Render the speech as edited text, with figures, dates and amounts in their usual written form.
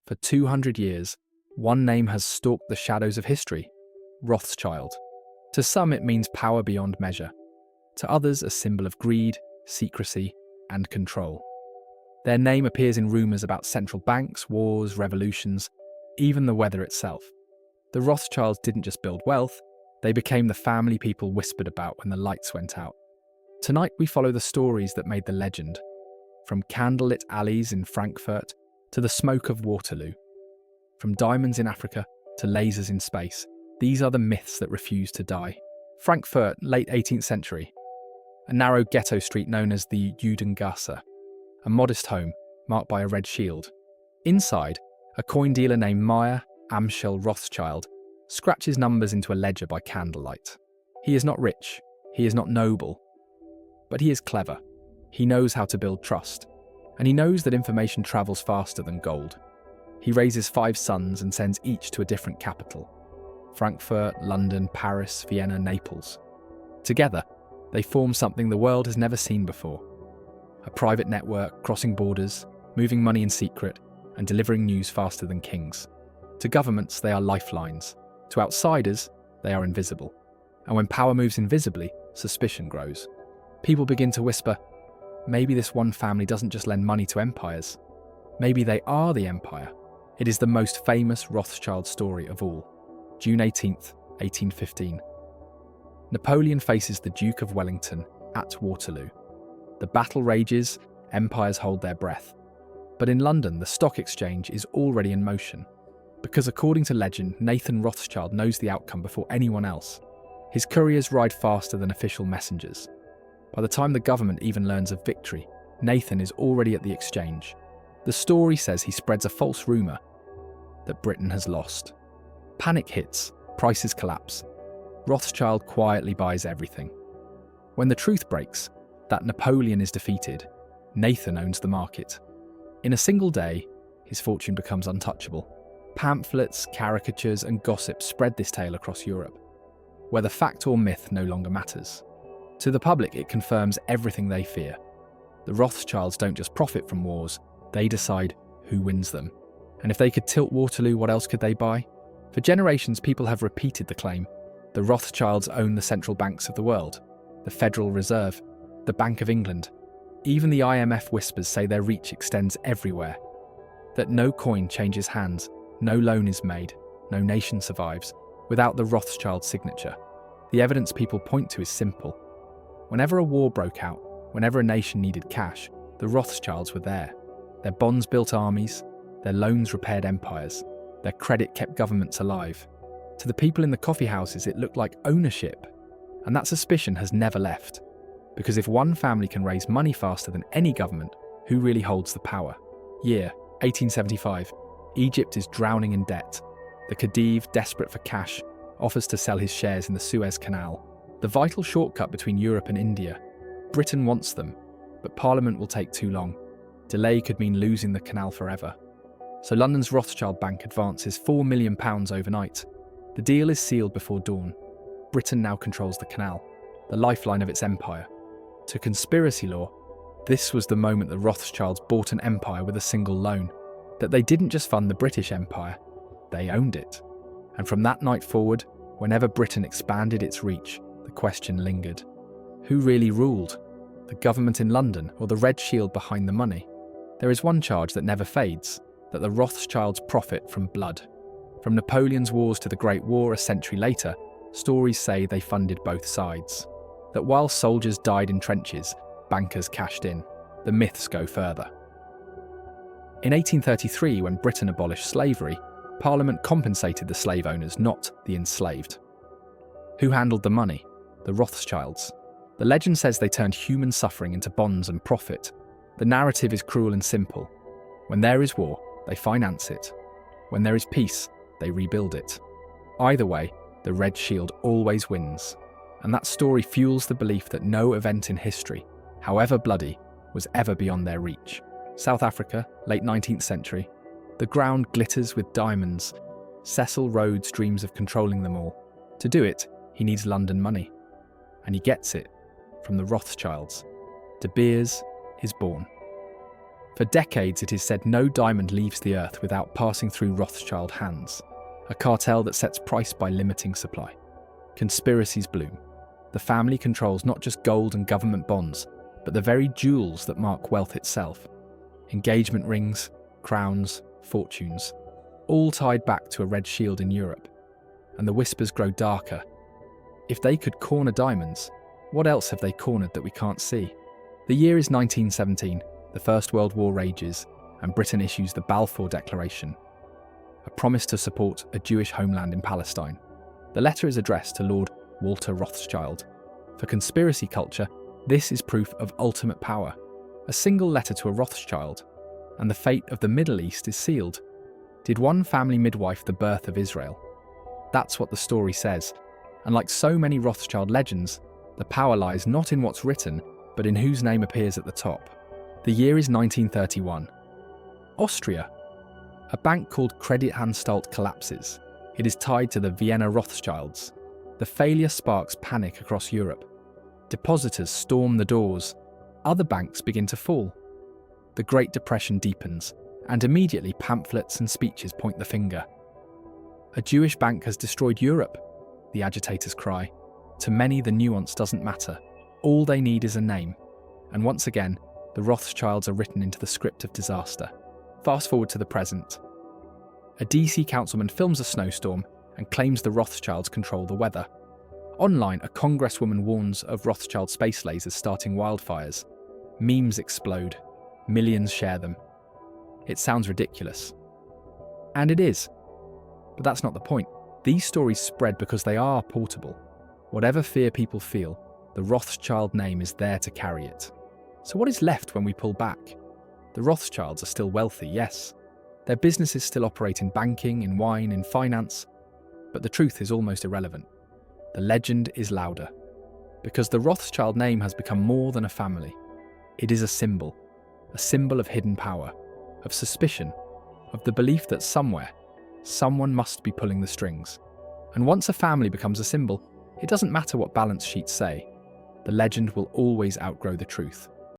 For 200 years, one name has stalked the shadows of history: Rothschild. To some, it means power beyond measure. To others, a symbol of greed, secrecy, and control. Their name appears in rumours about central banks, wars, revolutions, even the weather itself. The Rothschilds didn't just build wealth, they became the family people whispered about when the lights went out. Tonight we follow the stories that made the legend, from candlelit alleys in Frankfurt to the smoke of Waterloo. From diamonds in Africa to lasers in space, these are the myths that refuse to die. Frankfurt, late 18th century. A narrow ghetto street known as the Judengasse. A modest home, marked by a red shield. Inside, a coin dealer named Meyer Amschel Rothschild scratches numbers into a ledger by candlelight. He is not rich, he is not noble, but he is clever. He knows how to build trust, and he knows that information travels faster than gold. He raises 5 sons and sends each to a different capital: Frankfurt, London, Paris, Vienna, Naples. Together, they form something the world has never seen before. A private network crossing borders, moving money in secret, and delivering news faster than kings. To governments, they are lifelines. To outsiders, they are invisible. And when power moves invisibly, suspicion grows. People begin to whisper, maybe this one family doesn't just lend money to empires. Maybe they are the empire. It is the most famous Rothschild story of all. June 18th, 1815. Napoleon faces the Duke of Wellington at Waterloo. The battle rages, empires hold their breath. But in London, the stock exchange is already in motion. Because according to legend, Nathan Rothschild knows the outcome before anyone else. His couriers ride faster than official messengers. By the time the government even learns of victory, Nathan is already at the exchange. The story says he spreads a false rumour that Britain has lost. Panic hits, prices collapse. Rothschild quietly buys everything. When the truth breaks, that Napoleon is defeated, Nathan owns the market. In a single day, his fortune becomes untouchable. Pamphlets, caricatures, and gossip spread this tale across Europe. Whether fact or myth no longer matters. To the public, it confirms everything they fear. The Rothschilds don't just profit from wars, they decide who wins them. And if they could tilt Waterloo, what else could they buy? For generations, people have repeated the claim. The Rothschilds own the central banks of the world, the Federal Reserve, the Bank of England. Even the IMF whispers say their reach extends everywhere. That no coin changes hands, no loan is made, no nation survives, without the Rothschild signature. The evidence people point to is simple. Whenever a war broke out, whenever a nation needed cash, the Rothschilds were there. Their bonds built armies, their loans repaired empires, their credit kept governments alive. To the people in the coffee houses, it looked like ownership. And that suspicion has never left. Because if one family can raise money faster than any government, who really holds the power? Year, 1875. Egypt is drowning in debt. The Khedive, desperate for cash, offers to sell his shares in the Suez Canal, the vital shortcut between Europe and India. Britain wants them, but Parliament will take too long. Delay could mean losing the canal forever. So London's Rothschild Bank advances £4 million overnight. The deal is sealed before dawn. Britain now controls the canal, the lifeline of its empire. To conspiracy law, this was the moment the Rothschilds bought an empire with a single loan. That they didn't just fund the British Empire, they owned it. And from that night forward, whenever Britain expanded its reach, the question lingered. Who really ruled? The government in London or the red shield behind the money? There is one charge that never fades, that the Rothschilds profit from blood. From Napoleon's wars to the Great War a century later, stories say they funded both sides. That while soldiers died in trenches, bankers cashed in. The myths go further. In 1833, when Britain abolished slavery, Parliament compensated the slave owners, not the enslaved. Who handled the money? The Rothschilds. The legend says they turned human suffering into bonds and profit. The narrative is cruel and simple. When there is war, they finance it. When there is peace, they rebuild it. Either way, the Red Shield always wins. And that story fuels the belief that no event in history, however bloody, was ever beyond their reach. South Africa, late 19th century. The ground glitters with diamonds. Cecil Rhodes dreams of controlling them all. To do it, he needs London money. And he gets it from the Rothschilds. De Beers is born. For decades, it is said no diamond leaves the earth without passing through Rothschild hands, a cartel that sets price by limiting supply. Conspiracies bloom. The family controls not just gold and government bonds, but the very jewels that mark wealth itself. Engagement rings, crowns, fortunes, all tied back to a red shield in Europe. And the whispers grow darker. If they could corner diamonds, what else have they cornered that we can't see? The year is 1917, the First World War rages, and Britain issues the Balfour Declaration, a promise to support a Jewish homeland in Palestine. The letter is addressed to Lord Walter Rothschild. For conspiracy culture, this is proof of ultimate power. A single letter to a Rothschild, and the fate of the Middle East is sealed. Did one family midwife the birth of Israel? That's what the story says, and like so many Rothschild legends, the power lies not in what's written, but in whose name appears at the top. The year is 1931. Austria. A bank called Kreditanstalt collapses. It is tied to the Vienna Rothschilds. The failure sparks panic across Europe. Depositors storm the doors. Other banks begin to fall. The Great Depression deepens, and immediately pamphlets and speeches point the finger. A Jewish bank has destroyed Europe, the agitators cry. To many, the nuance doesn't matter. All they need is a name. And once again, the Rothschilds are written into the script of disaster. Fast forward to the present. A DC councilman films a snowstorm and claims the Rothschilds control the weather. Online, a congresswoman warns of Rothschild space lasers starting wildfires. Memes explode. Millions share them. It sounds ridiculous. And it is. But that's not the point. These stories spread because they are portable. Whatever fear people feel, the Rothschild name is there to carry it. So what is left when we pull back? The Rothschilds are still wealthy, yes. Their businesses still operate in banking, in wine, in finance. But the truth is almost irrelevant. The legend is louder. Because the Rothschild name has become more than a family. It is a symbol of hidden power, of suspicion, of the belief that somewhere, someone must be pulling the strings. And once a family becomes a symbol, it doesn't matter what balance sheets say. The legend will always outgrow the truth.